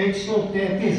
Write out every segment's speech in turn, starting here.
133।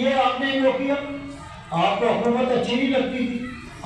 یہ آپ نے جو کیا، آپ کو حکومت اچھی نہیں لگتی تھی،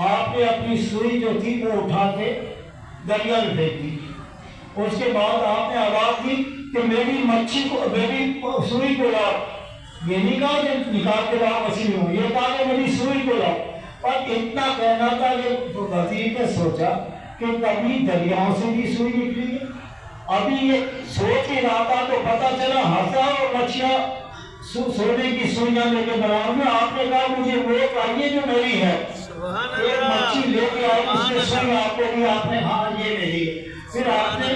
آپ نے اپنی سوئی جو تھی وہ اٹھا کے دریا میں پھینک دی۔ اس کے بعد آپ نے آواز دی کہ میری مچھی کو، میری سوئی کو لاؤ۔ یہ نہیں کہا کہ نکال کے لاؤ مچھلی ہو، یہ کہا کہ میری سوئی کو لاؤ۔ اور اتنا کہنا تھا کہ وزیر نے سوچا کہ کبھی دریاؤں سے بھی سوئی نکلی ہے، ابھی یہ سوچ ہی رہا تھا تو پتہ چلا ہنسا اور مچھلیاں سونے کی سوئیاں لے کے بناؤں میں۔ آپ نے کہا مجھے وہ چاہیے جو میری ہے، ایک مچھی لے کے آؤ، اس نے سوئی آپ کو بھی، آپ نے ہاں یہ میری ہے۔ پھر آپ نے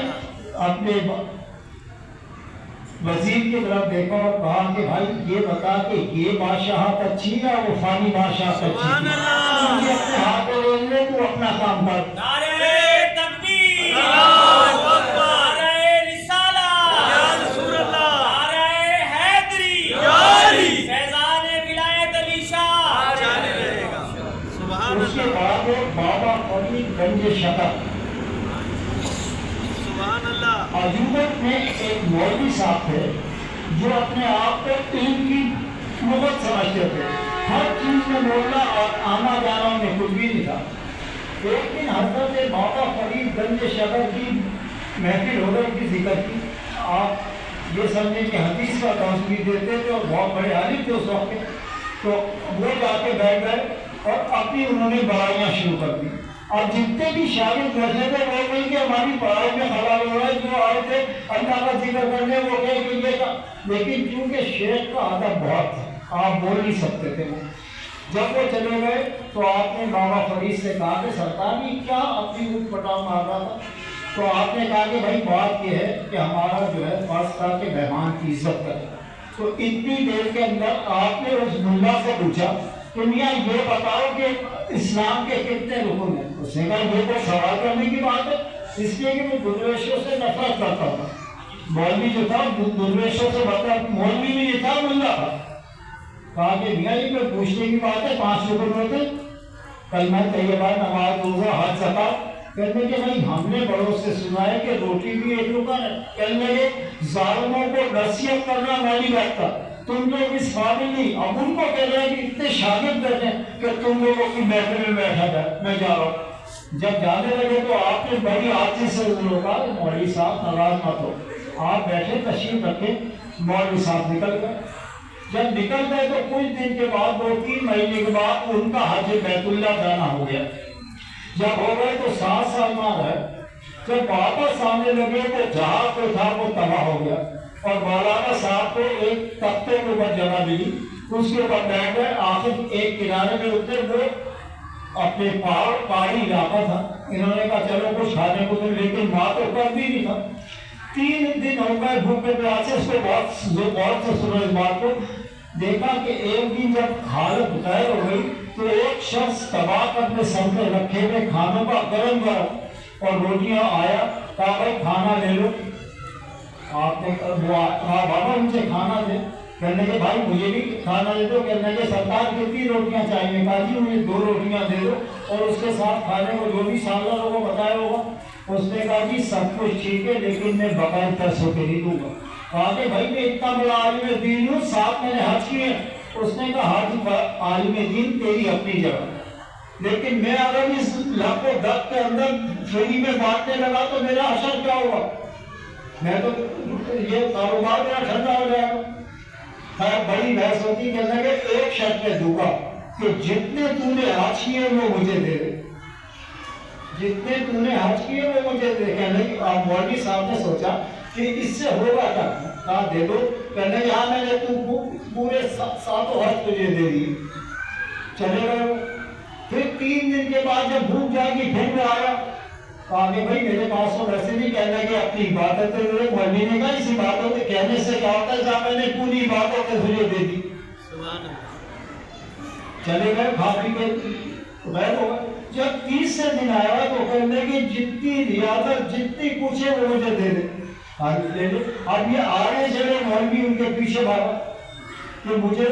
اپنے وزیر کی طرف دیکھا اور کہا کہ بھائی یہ بتا کہ یہ بادشاہت اچھی ہے وہ فانی بادشاہت اچھی ہے، مجھے اپنے ہاتھ میں لے لے، تو اپنا کام کر۔ نعرہ تکبیر، اللہ اکبر، نعرہ رسالہ، یا رسول اللہ، نعرہ حیدری، یاری، فیضان ولایت علی شاہ جاری رہے گا۔ سبحان اس کے اللہ، بعد وہ بابا فرید گنج شکر سبحان اللہ، عجوبت میں ایک مولوی صاحب تھے جو اپنے آپ کو علم کی نبوت سمجھتے تھے، ہر چیز میں مولا اور آنا جانا میں کچھ بھی نہیں تھا۔ ایک دن حضرت بابا فرید گنج شکر کی محفل ہو گئی کی ذکر کی، آپ یہ سمجھیں کہ حدیث کا درس بھی دیتے تھے اور بہت بڑے عالم تھے اس وقت کے، تو وہ جا کے بیٹھ گئے اور اپنی انہوں نے بڑائیاں شروع کر دی۔ اور جتنے بھی شاگرد بیٹھے تھے وہ کہیں کہ ہماری پڑھائی میں خلل ہو رہا ہے، جو آئے تھے اللہ کا ذکر کرنے وہ کہیں کہ یہ تھا، لیکن چونکہ شیخ کا ادب بہت تھا آپ بول نہیں سکتے تھے۔ وہ جب وہ چلے گئے تو آپ نے بابا فرید سے کہا کہ سرکار بھی کیا اپنی اٹھ پٹاؤ مار رہا تھا؟ تو آپ نے کہا کہ بھائی بات یہ ہے کہ ہمارا جو ہے فرض تھا کہ مہمان کی عزت کرے۔ تو اتنی دیر کے اندر آپ نے اس ملا سے پوچھا کہ میاں یہ بتاؤ کہ اسلام کے کتنے رکن ہیں؟ اس نے کہا یہ تو سوال کرنے کی بات ہے، اس لیے کہ میں درویشوں سے نفرت کرتا تھا۔ مولوی جو تھا درویشوں سے مطلب مولوی بھی نہیں تھا، ملا تھا۔ کہا کہ میاں یہ کوئی پوچھنے کی بات ہے، 5 رکن ہوتے کلمہ طیبہ، نماز، روزہ، حج، زکات۔ کہتے کہ بھائی ہم نے بڑوں سے سنا ہے کہ روٹی بھی ایک رکن ہے۔ کہنے لگے ظالموں کو نصیحت کرنا میں نہیں بیٹھتا، تم لوگ اس قابل نہیں۔ اب ان کو کہہ رہے ہیں کہ اتنے شاگرد بیٹھے ہیں کہ تم لوگوں کی محفل میں بیٹھا جائے، میں جا رہا ہوں۔ جب جانے لگے تو آپ نے بڑی عاجزی سے روکا، مولوی صاحب ناراض مت ہو، آپ بیٹھے تشریف رکھے۔ مولوی صاحب نکل گئے۔ جب نکل گئے تو کچھ دن کے بعد 2-3 مہینے کے بعد ان کا حج بیت اللہ جانا ہو گیا۔ جب ہو گئے تو 7 سال نہ رہے، جب واپس آنے لگے تو جہاں پہ تھا وہ تباہ ہو گیا، اور مولانا صاحب کو ایک تختے کے اوپر جگہ ملی، اس کے اوپر بیٹھ گئے۔ آخر ایک کنارے میں اترے، وہ اپنے پہاڑی علاقہ تھا، انہوں نے کہا چلو کچھ کھانے کو دیں، لیکن وہاں تو کر بھی نہیں تھا۔ 3 دن ہو گئے بھوکے پیاسے، اس کو بہت سے سنا اس بات کو۔ دیکھا کہ ایک دن جب حالت غیر ہو گئی تو ایک شخص تباہ اپنے سر پہ رکھے ہوئے کھانوں کا گرم گرم اور روٹیاں آیا، کہا بھائی کھانا لے لو۔ آپ نے کہا بابا مجھے کھانا دے۔ کہنے کے بھائی مجھے بھی کھانا دے دو۔ کہنے کے سرکار کتنی روٹیاں چاہیے؟ کہا جی مجھے 2 روٹیاں دے دو، اور اس کے ساتھ کھانے کو جو بھی سالہ لوگوں کو بتایا ہوگا۔ اس نے کہا جی سب کچھ ٹھیک ہے، لیکن میں بغیر پیسوں کے نہیں دوں گا۔ کہا کہ بھائی میں اتنا بڑا عالم دین ہوں، 7 میں نے حج کیے۔ اس نے کہا حج عالم دین تیری اپنی جگہ، لیکن میں اگر اس لب و دب کے اندر فری میں بانٹنے لگا تو میرا اثر کیا ہوگا؟ میں تو یہ کاروبار میرا ٹھنڈا ہو جائے گا۔ خیر بڑی بحث ہوتی، کہنے کہ ایک شرط پہ دوں گا کہ جتنے تو نے حج کیے وہ مجھے دے دے، جتنے تو نے حج کیے وہ مجھے دے۔ کہنے کہ آپ مولوی صاحب نے سوچا کہ اس سے ہوگا کیا؟ کہا دے دو۔ کہنے کہ ہاں میں نے پورے 7 حج تجھے دے دیے۔ چلے گئے۔ پھر 3 دن کے بعد جب بھوک جائے گی پھر میں آیا، کہا کہ بھائی میرے پاس تو ویسے نہیں، کہنا کہ اپنی عبادت ہے۔ مولوی نے کہا اس عبادت کہنے سے کیا ہوتا ہے؟ جہاں میں نے پوری عبادت تجھے دے دی۔ چلے گئے، کھا پی کے غائب ہو گئے۔ جب 30 دن آیا تو کہنے کہ جتنی ریاضت جتنی کچھ ہے وہ مجھے دے دے۔ لے لے۔ اب یہ آگے چلے، مولوی ان کے پیچھے بھاگا کہ مجھے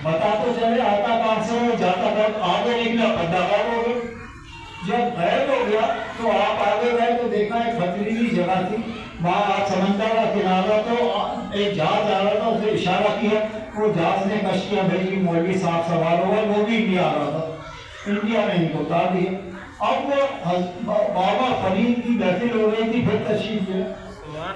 بتا تو چلے آتا کہاں سے ہو، جاتا کہاں؟ آگے نکلا بندہ غائب ہو گیا۔ جب غائب ہو گیا تو آپ آگے گئے تو دیکھا ایک پتھریلی جگہ تھی، وہاں سمندر کا کنارہ، تو ایک جہاز آ رہا تھا، اسے اشارہ کیا وہ جہاز نے کشتیاں بھیجی، مولوی صاحب سوار ہوا، وہ بھی انڈیا آ رہا تھا، انڈیا میں ان کو اتار دیا۔ اب وہ بابا فرید کی محفل ہو رہی تھی، پھر تشریف لے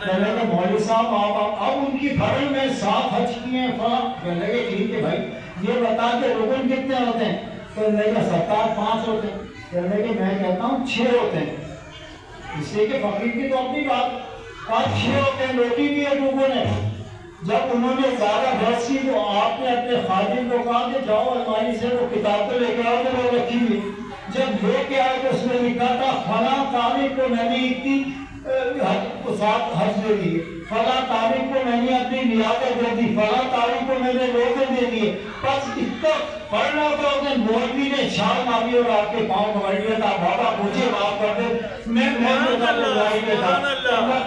کہنے لگے مولوی صاحب آپ اب ان کی بھرل میں 7 حج کیے ہیں فلاں، کہنے لگے ٹھیک ہے بھائی یہ بتا کے رکن کتنے ہوتے ہیں؟ کہنے لگے سرکار 5 ہوتے ہیں، کہنے لگے میں کہتا ہوں 6 ہوتے ہیں، اس لیے کہ فقیر کی تو اپنی بات، آج 6 ہوتے ہیں، روٹی بھی ہے لوگوں نے۔ جب انہوں نے زیادہ بحث کی تو آپ نے اپنے خادم کو کہا کہ جاؤ الماری سے وہ کتاب تو لے کے آؤ تو وہ رکھی ہوئی، جب لے کے آئے تو اس میں لکھا تھا فلاں تاریخ کو میں نے اتنی 7 حج دے دیے، فلاں تاریخ کو میں نے اپنی نیازت دے دی، فلاں تاریخ کو میں نے روزے دے دیے، بس اتنا پڑھنا تھا۔ اس نے مولوی نے چھال ماری اور آپ کے پاؤں پکڑ لیا تھا، بابا مجھے معاف کر دے، میں اللہ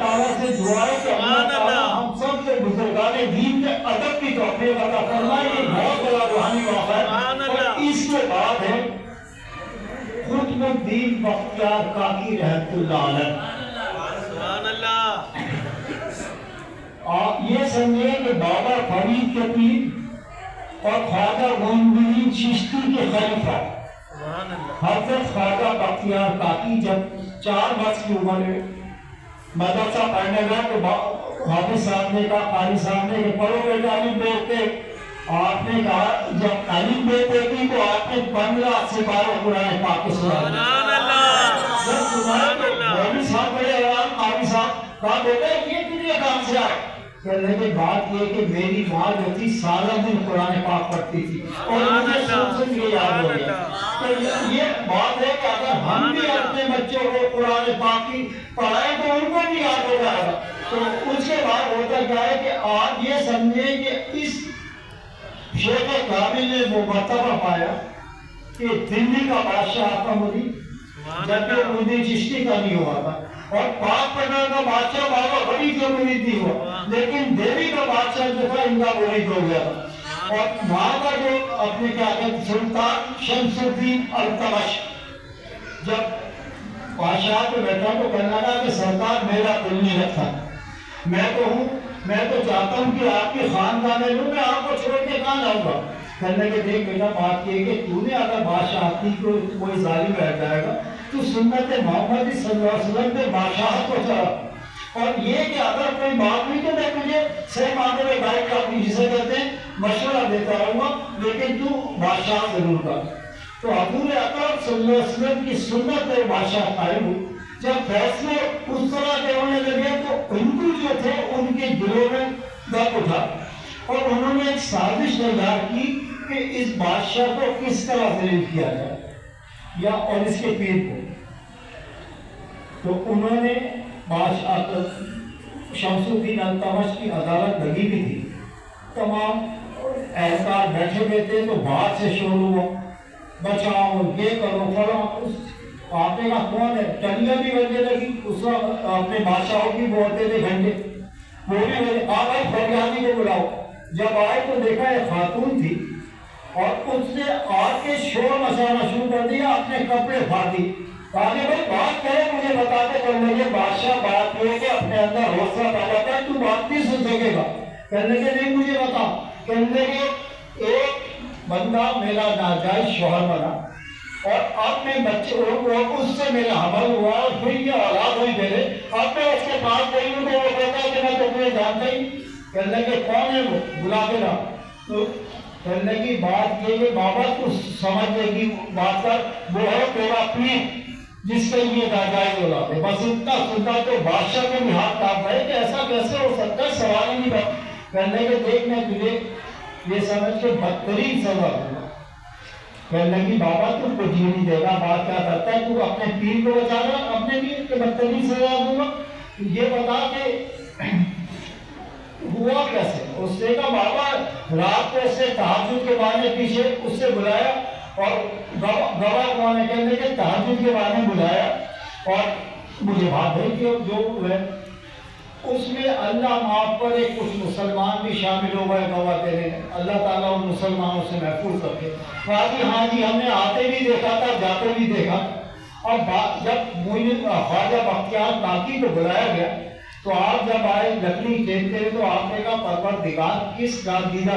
تعالیٰ سے دعا ہے کہ اللہ تعالیٰ ہم سب سے بزرگان دین کے ادب کی توفیق عطا فرمائے۔ یہ بہت بڑا روحانی موقع ہے۔ اور اس کے بعد ہے قطب الدین بختیار کاکی رحمۃ اللہ علیہ۔ سبحان اللہ۔ آپ یہ سمجھیں کہ بابا فرید کے پیر اور خواجہ معین الدین چشتی کے خلیفہ حضرت خواجہ بختیار کاکی جب 4 برس کی عمر میں مدرسہ پڑھنے گئے تو حافظ صاحب نے کہا، قاری صاحب نے کہ پڑھو بیٹا الف ب ت۔ آپ نے کہا جب الف ب ت کی تو آپ نے 15 سپارے قرآن پاک کے سنائے۔ جب سنائے تو مولوی صاحب بڑے حیران، قاری صاحب کہا بیٹا یہ تجھے کہاں سے آئے؟ کہنے کی بات یہ کہ میری ماں جو تھی سارا دن قرآن پاک پڑھتی تھی اور مجھے سن کے یاد ہو گیا۔ تو یہ بات ہے کہ اگر ہم بھی اپنے بچوں کو قرآن پاک کی پڑھائیں تو ان کو بھی یاد ہو جائے گا۔ تو اس کے بعد ہوتا کیا ہے کہ آپ یہ سمجھیں کہ اس شیخ کامل نے وہ مرتبہ پایا کہ دلی کا بادشاہ آپ کا مرید، جبکہ مودی چشتی کا نہیں ہوا تھا، اور پاک پٹنہ کا بادشاہ بابا فرید کا مرید نہیں ہوا، لیکن دہلی کا بادشاہ جو تھا ان کا مرید ہو گیا تھا۔ اور وہاں کا جو اپنے کیا کہتے ہیں سلطان شمس الدین التمش جب بادشاہ پہ بیٹھا تو کہنے لگا کہ سرکار میرا دل نہیں رکھتا، میں تو چاہتا ہوں کہ آپ کی خاندان میں لوں، میں آپ کو چھوڑ کے کہاں جاؤں گا؟ کہنے کہ دیکھ بیٹا بات یہ کہ تو نے اگر بادشاہتی کو کوئی ظالم بیٹھ جائے گا تو سنت محمد صلی اللہ علیہ وسلم پہ بادشاہت کو چلا، اور یہ کہ اگر کوئی بات نہیں تو میں تجھے صحیح معنی میں گائیڈ کا اپنی جسے کہتے ہیں مشورہ دیتا رہوں گا، لیکن تو بادشاہ ضرور کر۔ تو حضور اکرم صلی اللہ علیہ وسلم کی سنت پر بادشاہ قائم ہوئی۔ جب فیصلے اس طرح کے ہونے لگے تو ہندو جو تھے ان کے دلوں میں درد اٹھا اور انہوں نے ایک سازش تیار کی کہ اس بادشاہ کو کس طرح ذلیل کیا جائے یا اور اس کے پیر کو۔ تو انہوں نے بادشاہ شمس الدین التمش کی عدالت لگی بھی تھی، تمام اہلکار بیٹھے ہوئے تھے، تو باہر سے شور ہوا بچاؤ یہ کرو فلاں۔ آپ نے کہا کون ہے؟ ٹلیاں بھی بجنے لگی، اس وقت اپنے بادشاہوں کی بولتے تھے گھنٹے، وہ بھی بجے آپ بھائی فریادی کو بلاؤ۔ جب آئے تو دیکھا ایک خاتون تھی اور اس نے آ کے شور مچانا شروع کر دیا، اپنے کپڑے پھاڑ دی، کہا کہ بھائی بات کرے مجھے بتاتے کرنے کے بادشاہ بات یہ کہ اپنے اندر حوصلہ پیدا کر، تو بات نہیں سن سکے گا۔ کہنے کے نہیں مجھے بتا، کہنے کے ایک بندہ میرا ناجائز شوہر بنا اور اب میں بچے اس سے میرا حمل ہوا اور پھر یہ اولاد ہوئی میرے، اب میں اس کے پاس گئی ہوں تو وہ کہتا ہے کہ میں تمہیں جانتا ہی۔ کہنے کہ کون ہے وہ؟ بلا کے لا۔ تو کہنے کی بات یہ کہ بابا تو سمجھنے کی بات کر، وہ ہے تیرا پیر جس کے لیے ناجائز اولاد ہے۔ بس اتنا سنتا تو بادشاہ کو بھی ہاتھ کاپ رہے کہ ایسا کیسے ہو سکتا ہے، سوال ہی نہیں بات۔ کہنے کہ دیکھ میں تجھے یہ سمجھ کے بدترین سزا دوں گا۔ کہنے کی بابا تو کچھ ہی نہیں دے گا، بات کیا کرتا ہے تو اپنے پیر کو بچا گا، اپنے پیر کے بدترین سزا دوں گا۔ یہ بتا کہ ہوا کیسے؟ اس نے کہا بابا رات کو اس سے تہجد کے بہانے پیچھے اس سے بلایا اور گواہ کون ہے؟ کہنے کے تہجد کے بہانے بلایا اور مجھے بات ہے کہ جو ہے اس میں اللہ معاف کرے کچھ مسلمان بھی شامل ہو گئے گواہ دینے، اللہ تعالیٰ ان مسلمانوں سے محفوظ رکھے۔ کہا کہ ہاں جی ہم نے آتے بھی دیکھا تھا جاتے بھی دیکھا۔ اور جب خواجہ بختیار کاکی کو بلایا گیا تو آپ جب آئے لکڑی کھیلتے ہوئے تو آپ نے کہا پروردگار کس نادیدہ